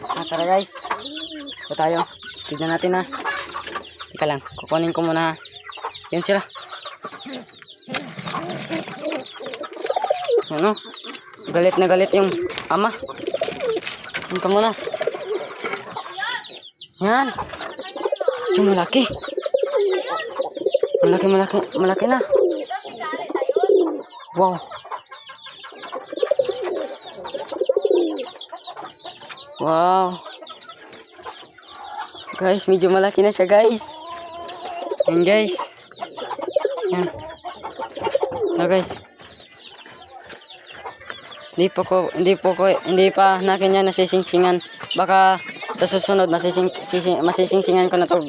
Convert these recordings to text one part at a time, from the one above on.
Tara guys. Ito tayo. Tignan natin ha. Teka lang. Kukunin ko muna ha. Yan sila. Ano? Galit na galit yung ama. Yan ka muna. Yan. Yung malaki. Malaki na. Wow. Wow. Guys, medyo malaki na siya guys. Yan guys. Yan. No guys. Hindi pa nakin yan nasisingsingan. Baka sa susunod masisingsingan ko na to.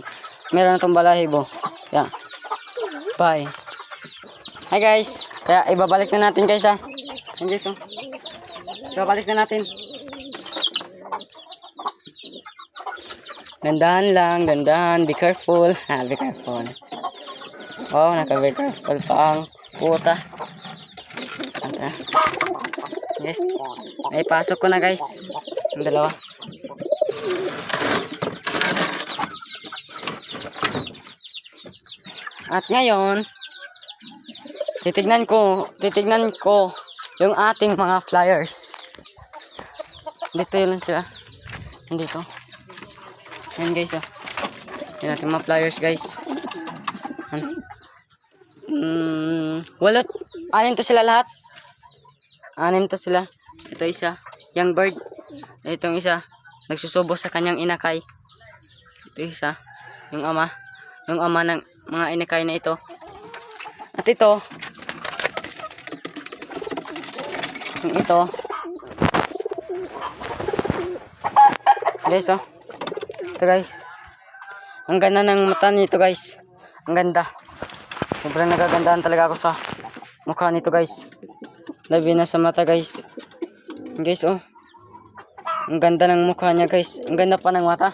Meron na tong balahibo. Yan. Bye. Hi guys. Kaya ibabalik na natin guys ha. Yan guys oh. Ibabalik na natin. Dandahan lang, dandahan. Be careful. Be careful. Oh, naka-be careful pa ang puta. Yes. Ay, pasok ko na guys. Ang dalawa. At ngayon, titignan ko yung ating mga flyers. Dito yun sila. Nandito. Yan guys oh. Yan natin mga flyers guys. Walot. 6 to sila lahat. 6 to sila. Ito isa. Young bird. Itong isa. Nagsusubo sa kanyang inakay. Ito isa. Yung ama. Yung ama ng mga inakay na ito. At ito. Yung ito. Guys oh. Ito guys. Ang ganda ng mata nito guys. Ang ganda. Sobrang nagagandahan talaga ako sa mukha nito guys. Labi na sa mata guys. Guys oh. Ang ganda ng mukha niya guys. Ang ganda pa ng mata.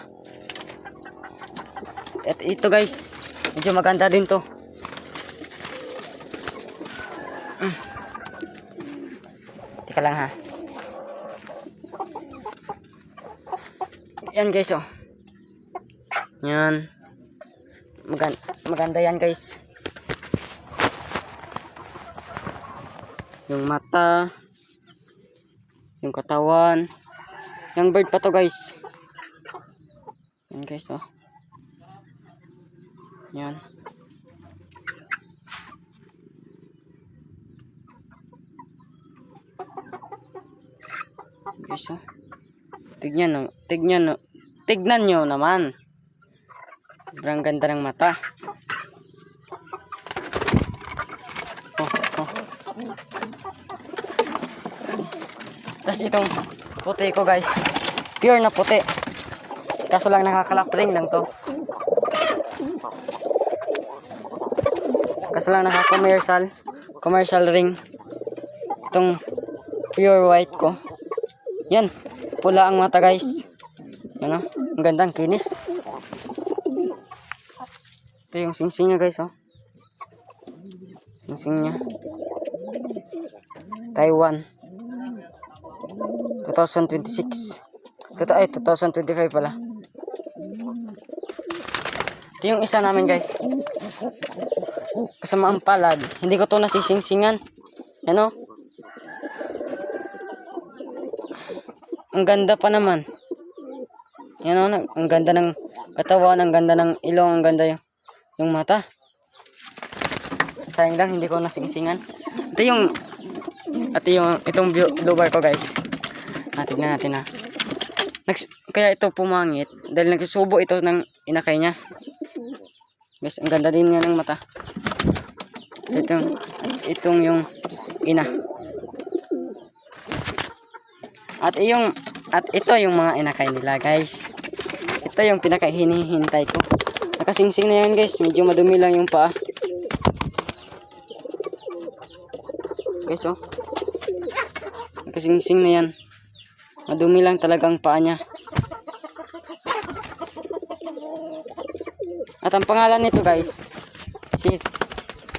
At ito guys. Medyo maganda din to. Teka lang ha. Yan guys oh. Yan. Maganda yan guys. Yung mata. Yung katawan. Yung bird pa to guys. Yan guys oh. Yan. Guys oh. Tignan nyo naman. Sobrang ganda ng mata. Oh. Tapos itong puti ko guys. Pure na puti. Kaso lang nakakalapring lang to. Kaso lang commercial ring. Itong pure white ko. Yan. Pula ang mata guys. Yan o. Ang gandang kinis. Ito yung singsing niya guys oh. Singsing niya. Taiwan. 2026. 2025 pala. Ito yung isa namin guys. Kasama ang palad. Hindi ko to nasisingsingan. Yan o. Ang ganda pa naman. Yan o. Ang ganda ng katawan. Ang ganda ng ilong. Ang ganda yung mata. Sayang lang hindi ko nasingsingan. Itong blue bar ko guys. Tignan natin ha. Kaya ito pumangit dahil nagsusubo ito ng inakay niya. Guys, ang ganda din nga ng mata. Itong yung ina. At ito yung mga inakay nila guys. Ito yung pinakahinihintay ko. Nakasingsing na yan guys. Medyo madumi lang yung paa. Guys oh. Nakasingsing na yan. Madumi lang talagang paa niya. At ang pangalan nito guys,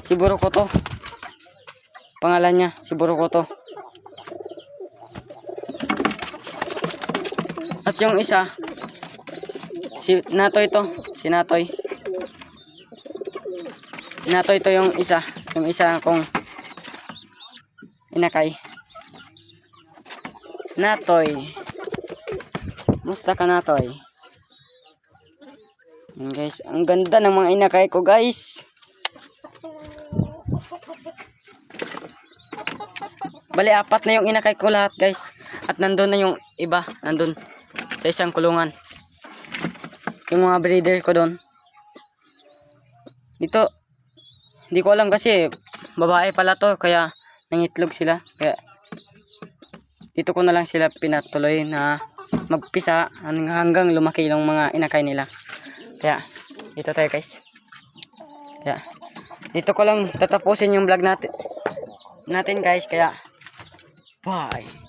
si Burukoto. Pangalan niya, si Burukoto. At yung isa, si Natoy to. Si Natoy. Natoy to yung isa. Yung isa kong inakay. Natoy. Musta ka, Natoy? Yan guys, ang ganda ng mga inakay ko guys. Bali, 4 na yung inakay ko lahat guys. At nandun na yung iba. Nandun sa isang kulungan. Yung mga breeder ko doon. Dito, hindi ko alam kasi babae pala to. Kaya nangitlog sila. Kaya dito ko na lang sila pinatuloy na magpisa hanggang lumaki yung mga inakay nila. Kaya dito tayo guys. Kaya dito ko lang tatapusin yung vlog natin guys. Kaya bye.